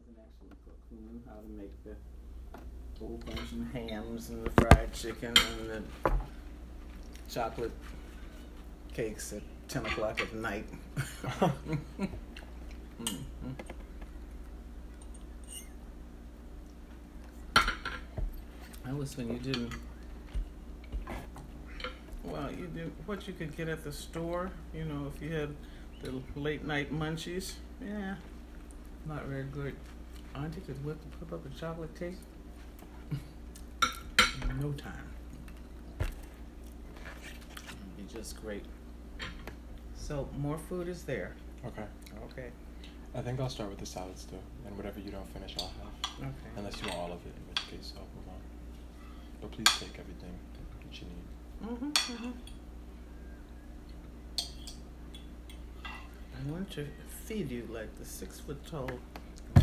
an excellent cook who knew how to make the old-fashioned hams and the fried chicken and the chocolate cakes at 10 o'clock at night. Mm-hmm. That was when you didn't, well, you did what you could get at the store, you know, if you had the late night munchies. Yeah, not very good. Auntie could whip up a chocolate cake in no time. It'd be just great. So more food is there. Okay. Okay. I think I'll start with the salads too, and whatever you don't finish, I'll have. Okay. Unless you want all of it, in which case I'll move on. But please take everything that you need. Mm-hmm. I want to feed you like the 6-foot-tall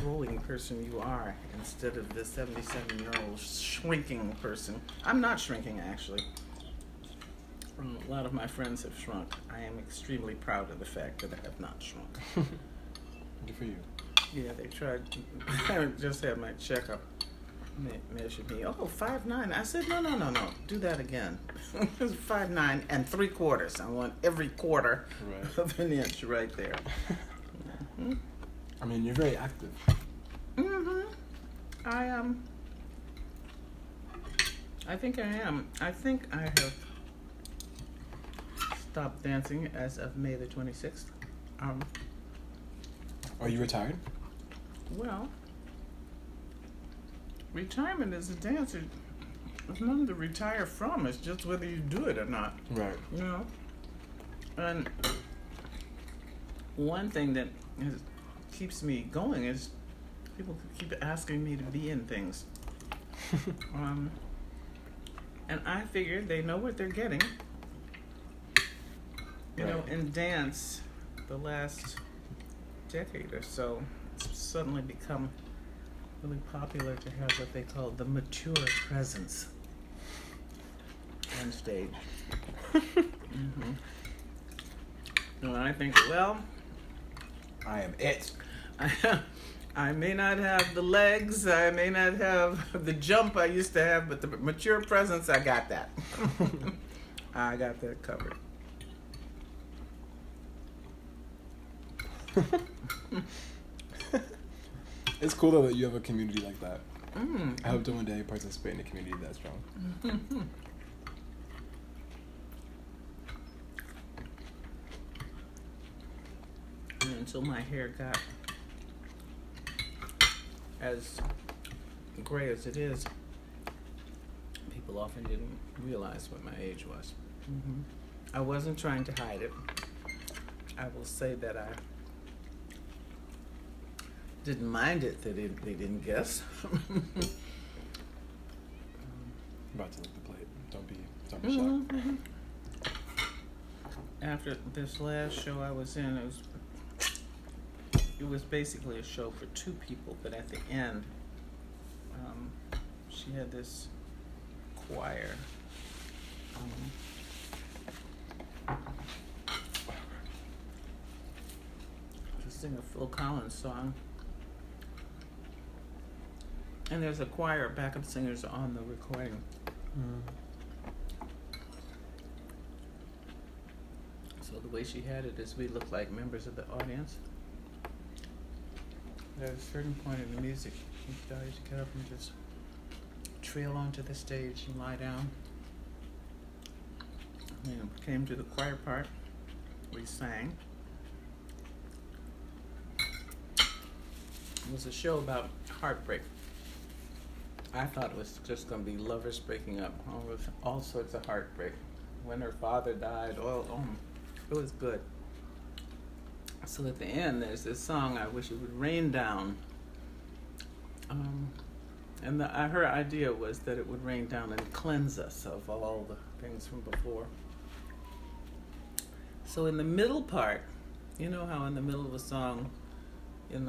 growing person you are instead of the 77-year-old shrinking person. I'm not shrinking, actually. A lot of my friends have shrunk. I am extremely proud of the fact that I have not shrunk. Good for you. Yeah, they tried. I just had my checkup. Measured me. Oh, 5'9". I said, no. Do that again. 5'9" and 3/4. I want every quarter of an inch right there. Mm-hmm. I mean, you're very active. Mm-hmm. I am. I think I am. I think I have stopped dancing as of May the 26th. Are you retired? Well, retirement as a dancer, there's nothing to retire from. It's just whether you do it or not. Right. You know? And one thing that keeps me going is people keep asking me to be in things. And I figure they know what they're getting. You know, in dance, the last decade or so, it's suddenly become really popular to have what they call the mature presence on stage. Mm-hmm. And I think, well, I am it. I may not have the legs, I may not have the jump I used to have, but the mature presence, I got that. I got that covered. It's cool though that you have a community like that. I hope to one day participate in a community that strong. And until my hair got as gray as it is, people often didn't realize what my age was. I wasn't trying to hide it. I will say that I didn't mind it that they didn't guess. About to lick the plate. Don't be shocked. After this last show I was in, it was basically a show for 2 people, but at the end, she had this choir. To sing a Phil Collins song. And there's a choir of backup singers on the recording. So the way she had it is we looked like members of the audience. At a certain point in the music, you started to get up and just trail onto the stage and lie down. And it came to the choir part. We sang. It was a show about heartbreak. I thought it was just going to be lovers breaking up, with all sorts of heartbreak. When her father died, it was good. So at the end, there's this song, I Wish It Would Rain Down. And her idea was that it would rain down and cleanse us of all the things from before. So in the middle part, you know how in the middle of a song, in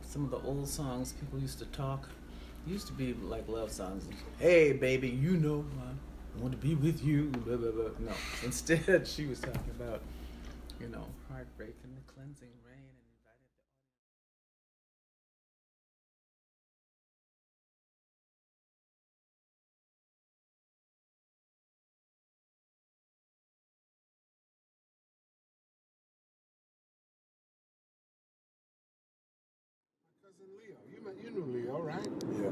some of the old songs, people used to talk? It used to be like love songs. Hey, baby, you know I want to be with you. Blah, blah, blah. No, instead she was talking about, heartbreak and the cleansing rain. Leo. You knew Leo, right? Yeah.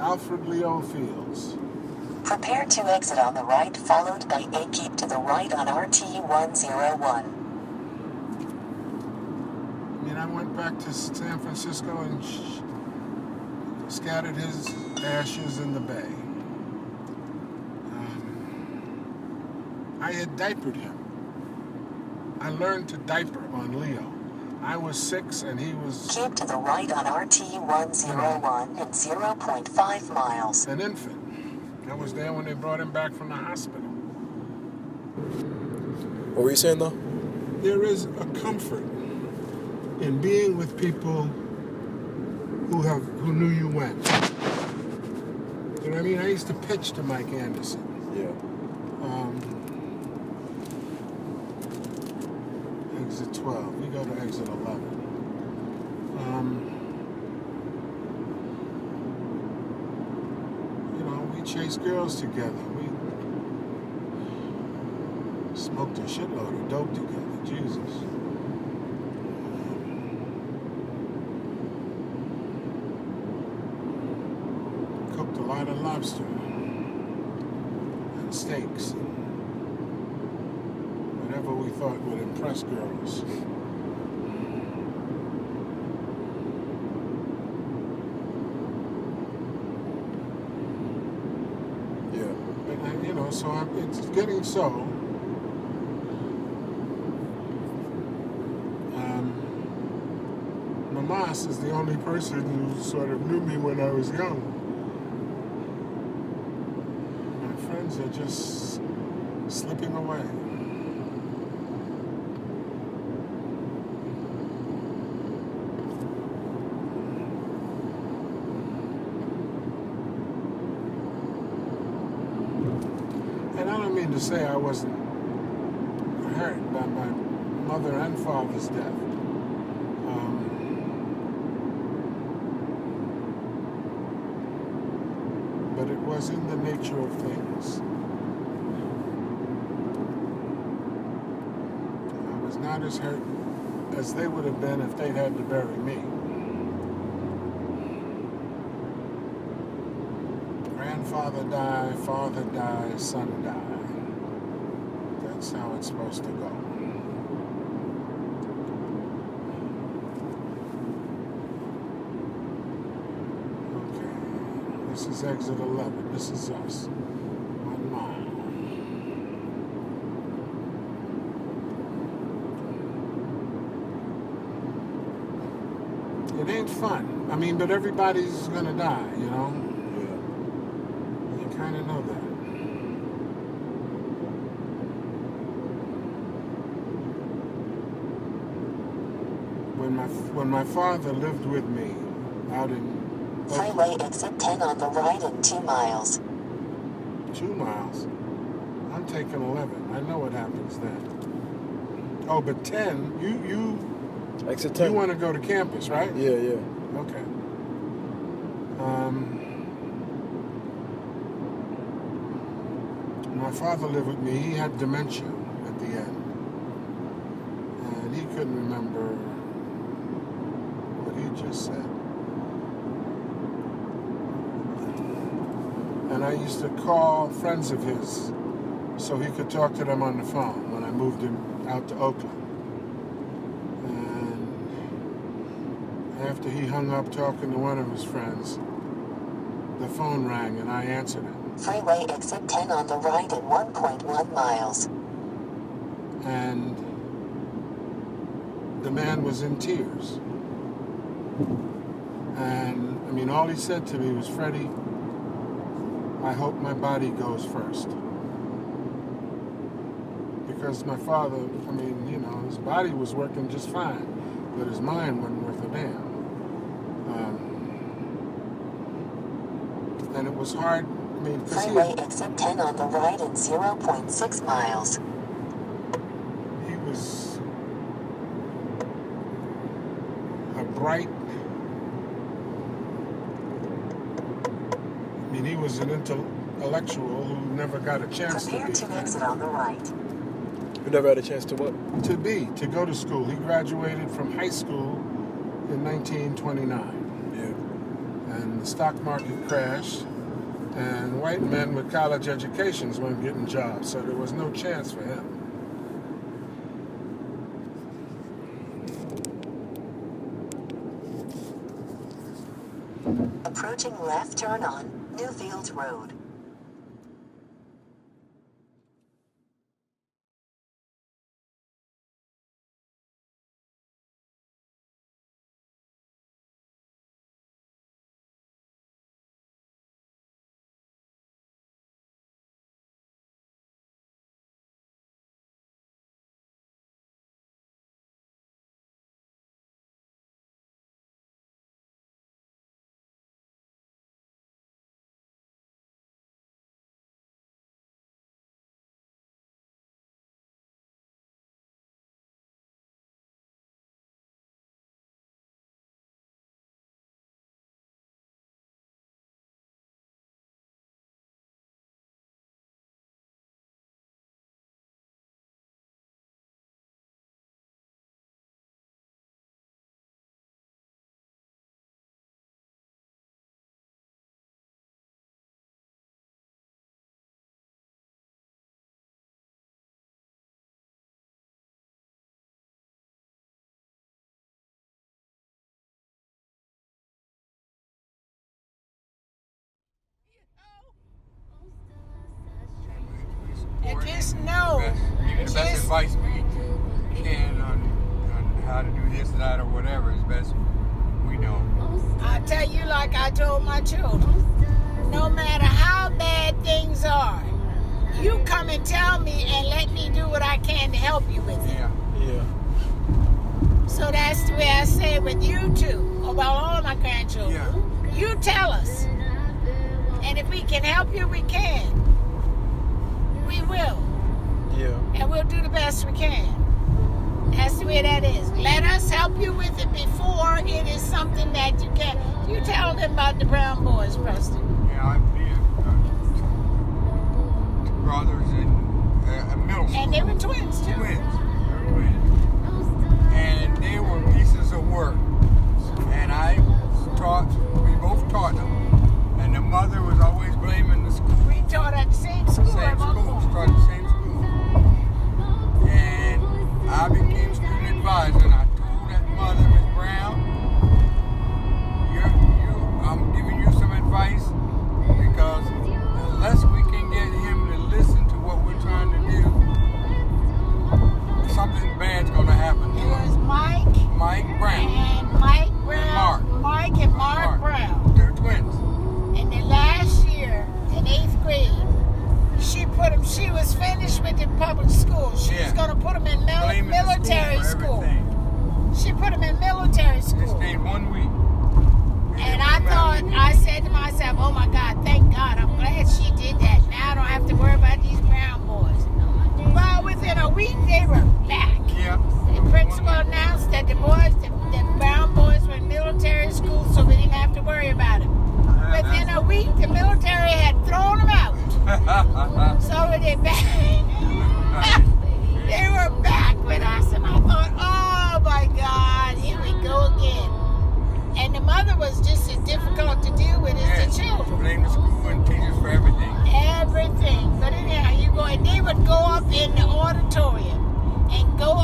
Alfred Leo Fields. Prepare to exit on the right, followed by A. Keep to the right on RT 101. I mean, I went back to San Francisco and scattered his ashes in the bay. I had diapered him. I learned to diaper on Leo. I was 6 and he was... Keep to the right on RT 101 and 0.5 miles. An infant. I was there when they brought him back from the hospital. What were you saying though? There is a comfort in being with people who knew you went. You know what I mean? I used to pitch to Mike Anderson. Yeah. Exit 12. We go to exit 11. We chased girls together. We smoked a shitload of dope together. Jesus. Cooked a lot of lobster and steaks. Whatever we thought would impress girls. Yeah. And so it's getting so. Mamas is the only person who sort of knew me when I was young. My friends are just slipping away. And I don't mean to say I wasn't hurt by my mother and father's death. But it was in the nature of things. I was not as hurt as they would have been if they'd had to bury me. Grandfather die, father die, son die. That's how it's supposed to go. This is exit 11. This is us. 1 mile. It ain't fun. I mean, but everybody's gonna die, you know? Yeah. You kind of know that. When my father lived with me out in Freeway exit 10 on the right in 2 miles. 2 miles. I'm taking 11. I know what happens then. Oh, but 10. You Exit 10. You want to go to campus, right? Yeah, yeah. Okay. My father lived with me. He had dementia at the end, and he couldn't remember what he just said. And I used to call friends of his so he could talk to them on the phone when I moved him out to Oakland. And after he hung up talking to one of his friends, the phone rang and I answered it. Freeway exit 10 on the right in 1.1 miles. And the man was in tears. And, I mean, all he said to me was, Freddie, I hope my body goes first. Because my father, I mean, you know, his body was working just fine, but his mind wasn't worth a damn. And it was hard, I mean, because Freeway exit 10 on the right in 0.6 miles. he was a bright, I mean, he was an intellectual who never got a chance Prepare to to exit on the right. You never had a chance to what? go to school. He graduated from high school in 1929. And the stock market crashed, and white men with college educations weren't getting jobs, so there was no chance for him. Approaching left turn on Newfields Road. And just know, Give the best advice we can on how to do this, that, or whatever is best we know. I tell you like I told my children, no matter how bad things are, you come and tell me and let me do what I can to help you with it. Yeah. So that's the way I say it with you two, about all my grandchildren. Yeah. You tell us. And if we can help you, we can. We will. Yeah. And we'll do the best we can. That's the way that is. Let us help you with it before it is something that you can. You tell them about the Brown Boys, Preston. Yeah, I did. Two brothers in middle school. And they were twins, too. Twins. They were twins. And they were pieces of work. And we both taught them. And the mother was always blaming the school. We taught at the same school. Same school, started the same school. And I became student advisor, and I told that mother, Miss Brown, I'm giving you some advice because unless we can get him to listen to what we're trying to do, something bad's going to happen to It was him. Mike Brown. And Mike Brown. Mike and Mark Brown. They're twins. And then last year, in 8th grade, she was finished with the public school. She was going to put them in Blaming the military for school. everything. She put them in military They school. stayed 1 week. And I said to myself, oh my God, thank God, I'm glad she did that. Now I don't have to worry about these Brown boys. Well, within a week, they were back. Yeah. The principal announced that the Brown boys were in military school, so we didn't have to worry about it. Within a week, the military had thrown them out. So they're back. They were back with us, and I thought, oh my God, here we go again. And the mother was just as difficult to deal with as the children. Blame the school and teachers for everything. Everything. But anyhow, they would go up in the auditorium and go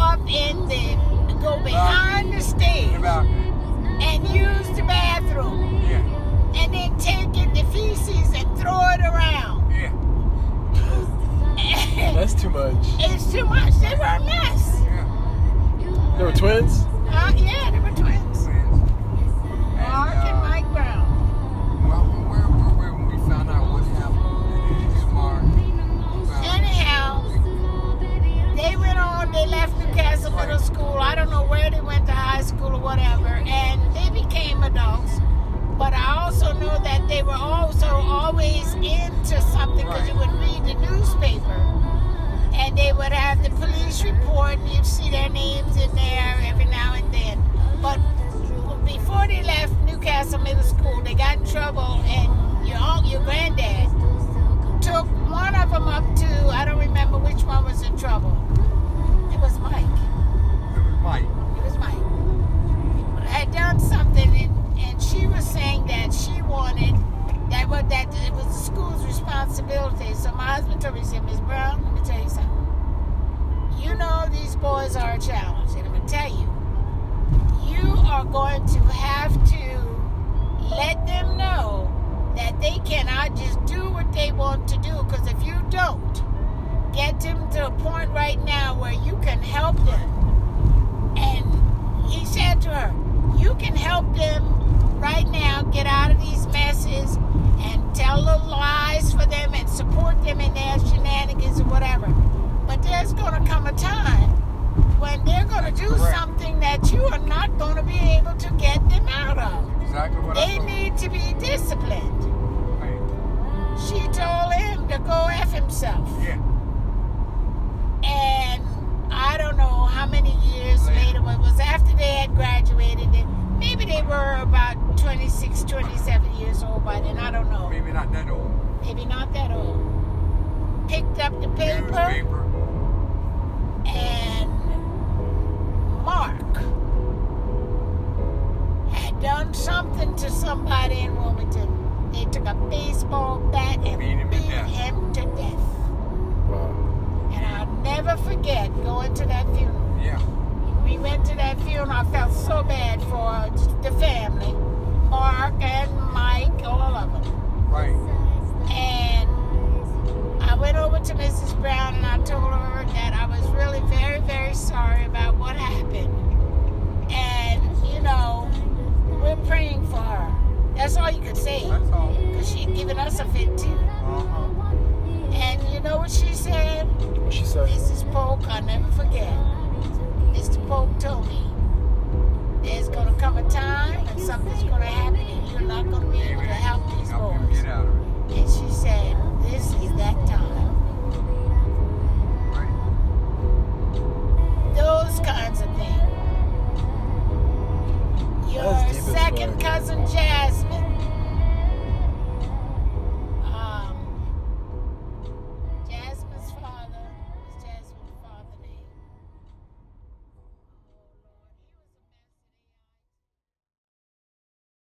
behind the stage and use the bathroom. Yeah. And then take the feces and throw it around. Yeah. That's too much. It's too much. They were a mess. Yeah. They were twins? Yeah, they were twins. Twins. Mark and Mike Brown. Well, where were we when we found out what happened? Mark. Anyhow, they left Newcastle Middle School. I don't know where they went to high school or whatever, and they became adults. But I also know that they were also always into something because you would read the newspaper and they would have the police report and you'd see their names in there every now and then. But before they left Newcastle Middle School, they got in trouble and your granddad took one of them up to, I don't remember which one was in trouble. It was Mike. It was Mike. It was Mike. Had done are going to have to let them know that they cannot just do what they want to do, because if you don't get them to a point right now where you can help them, and he said to her, you can help them right now get out of these messes and tell little lies for them and support them in their shenanigans or whatever, but there's going to come a time when they're going to do something that you are not going to be able to get them out of. Exactly what They need to be disciplined. Right. She told him to go F himself. Yeah. And I don't know how many years later, it was after they had graduated. Maybe they were about 26, 27 years old by then. I don't know. Maybe not that old. Maybe not that old. Picked up the paper. Newspaper. And Mark had done something to somebody in Wilmington. They took a baseball bat and Beat him to beat death. him to death. Wow. And I'll never forget going to that funeral. Yeah. We went to that funeral. I felt so bad for the family. Mark and Mike, all of them. Right. And I went over to Mrs. Brown and I told her that I was really very, very sorry about what happened. And, you know, we're praying for her. That's all you could say. That's all. Because she'd given us a fit too. Uh-huh. And you know what she said? What she said? Mrs. Polk, I'll never forget. Mr. Polk told me, there's going to come a time and something's going to happen and you're not going to be able to help these Help him boys. get out of it. And she said, this is that